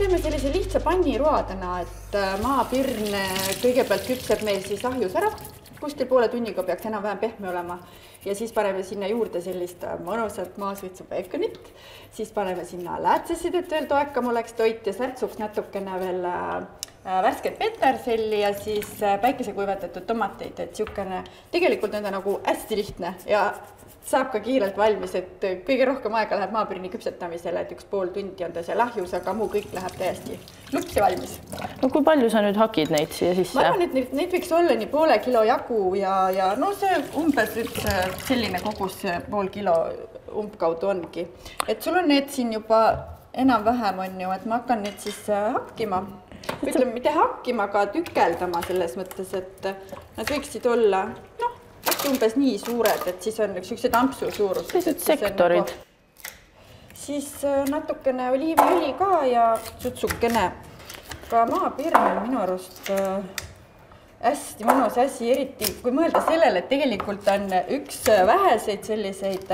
teeme sellise lihtsa panniroa täna, et maapirn kõigepealt küpseb meil siis ahjus ära. Kuskil poole tunniga peaks enam-vähem pehme olema ja siis paneme sinna juurde sellist mõnusat maasuitsu peekonit. Siis paneme sinna läätsesid, et veel toekam oleks toit ja särtsuks natukene veel värsket peterselli ja siis päikesekuivatatud tomateid, et siukene, tegelikult need on nagu hästi lihtne ja saab ka kiirelt valmis, et kõige rohkem aega läheb maapirni küpsetamisele, et 1,5 tundi on ta seal ahjus, aga muu kõik läheb täiesti lupsi valmis. No kui palju sa nüüd hakid neid siia sisse? Ma arvan, et neid võiks olla nii poole kilo jagu ja no see umbes selline kogus 0,5 kilo umbkaudu ongi. Et sul on need siin juba enam-vähem on ju, et ma hakkan neid siis hakkima. Ütleme, mitte hakkima, aga tükeldama selles mõttes, et nad võiksid olla umbes nii suured, et siis on sellised ampsu suurus. Sellised sektorid. Siis natukene oliiviõli ka ja sutsukene. Ka maapirn on minu arust hästi mõnus asi, eriti kui mõelda sellele, et tegelikult on üks väheseid selliseid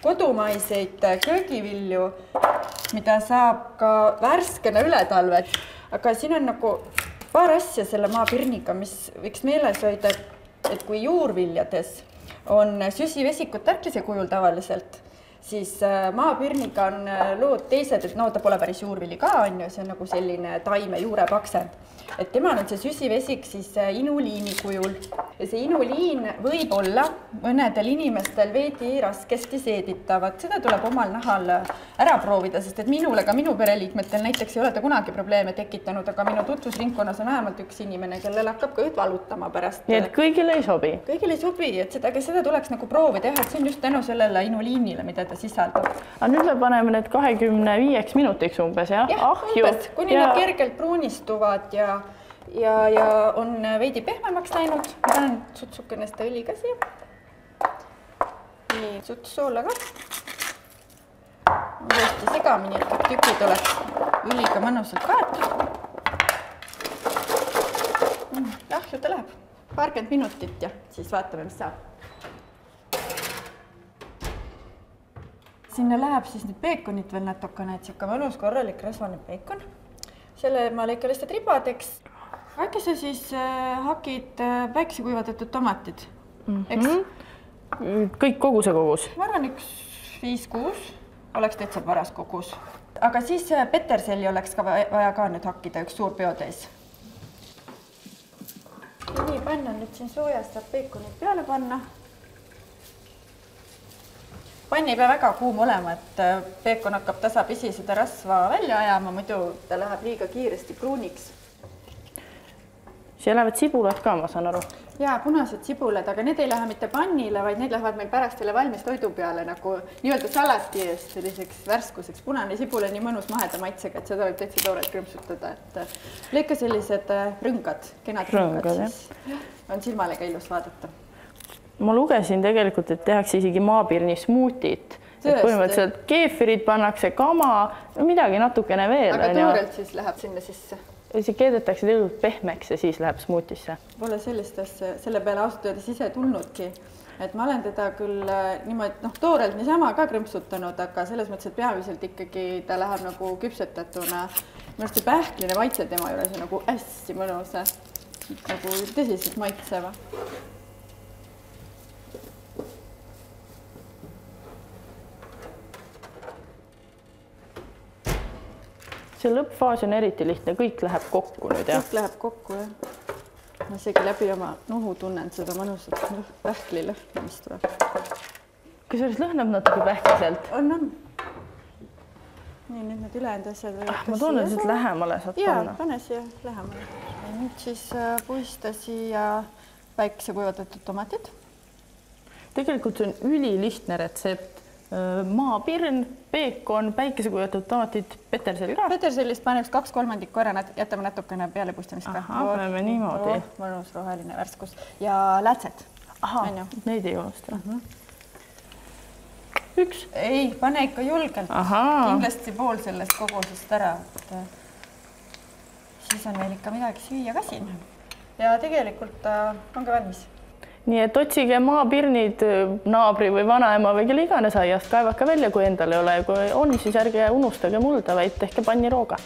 kodumaiseid köögivilju, mida saab ka värskena üle talve. Aga siin on nagu paar asja selle maapirniga, mis võiks meeles hoida, et kui juurviljades on süsivesikud tärklise kujul tavaliselt, siis maapirniga on lood teised, et ta pole päris juurvili ka, see on nagu selline taime juurepaksend. Et temal on see süsivesik siis inuliini kujul ja see inuliin võib olla mõnedel inimestel veidi raskesti seeditavad. Seda tuleb omal nahal ära proovida, sest et minule, ka minu pereliikmetel näiteks ei ole ta kunagi probleeme tekitanud, aga minu tutvusringkonnas on vähemalt üks inimene, kellel hakkab ka õht valutama pärast. Nii et kõigile ei sobi? Kõigile ei sobi, aga seda tuleks nagu proovida, et see on just tänu sellele inuliinile, mida ta sisaldab. Aga nüüd me paneme need 25 minutiks umbes, jah? Umbes, kuni nad kergelt pruunistuvad ja on veidi pehmemaks läinud. Ma panen sutsukene seda õli ka siia. Nii, sutsoola ka. Uuesti segamini, et tükid oleks õliga mõnusalt kaetud. Ahju ta läheb. 20 minutit ja siis vaatame, mis saab. Sinna läheb siis nüüd peekonit veel natukene, et siuke mõnus korralik rasvane peekon. Selle ma lõikan lihtsalt ribadeks. Äkki sa siis hakid päikesekuivatatud tomatid, eks? Kõik koguse kogus? Ma arvan, 5-6 oleks täitsa paras kogus. Aga siis peterselli oleks ka vaja ka nüüd hakkida, üks suur peotäis. Nii, panna nüüd siin soojas saab peekonit peale panna. Pann ei pea väga kuum olema, et peekon hakkab tasapisi seda rasva välja ajama, muidu ta läheb liiga kiiresti pruuniks. Siia lähevad sibulad ka, ma saan aru. Jaa, punased sibulad, aga need ei lähe mitte pannile, vaid need lähevad meil pärast selle valmis toidu peale nagu nii-öelda salati eest selliseks värskuseks. Punane sibul on nii mõnus maheda maitsega, et seda võib täitsa toorelt krõmpsutada. Lõika sellised rõngad, kenad rõngad, siis on silmale ka ilus vaadata. Ma lugesin tegelikult, et tehakse isegi maapirni smuutit. Põhimõtteliselt keefirid pannakse kama, midagi natukene veel. Aga toorelt siis läheb sinna sisse? See keedetakse tegelikult pehmeks ja siis läheb smuutisse. Pole sellist asja, selle peale ausalt öeldes ise tulnudki. Et ma olen teda küll niimoodi, toorelt niisama ka krõmpsutanud, aga selles mõttes, et peamiselt ikkagi ta läheb nagu küpsetatuna. Minu arust see pähkline maitse tema juures on nagu hästi mõnus, nagu tõsiselt maitseva. See lõppfaas on eriti lihtne, kõik läheb kokku nüüd, jah? Kõik läheb kokku, jah. Ma isegi läbi oma nohu tunnen seda mõnusat pähkli lõhnamist tuleb. Kas sellest lõhnab natuke pähkliselt? On. Nii, nüüd need ülejäänud asjad. Ma toon nüüd lähemale, saad panna. Jaa, pane siia lähemale. Nüüd siis puista siia päikesekuivatatud tomatid. Tegelikult see on ülilihtne retsept. Maapirn, peekon, päikesekuivatatud tomatid, peterselli ka. Petersellist paneks 2/3 ära, jätame natukene peale puistamist ka. Paneme niimoodi. Mõnus roheline värskus ja läätset. Neid ei unusta. Üks? Ei, pane ikka julgelt. Kindlasti pool sellest kogusest ära. Siis on meil ikka midagi süüa ka siin. Ja tegelikult on ka valmis. Nii et otsige maapirnid naabri või vanaema või kelle iganes aiast, kaevake välja, kui endal ei ole. Kui on, siis ärge unustage mulda, vaid tehke pannirooga.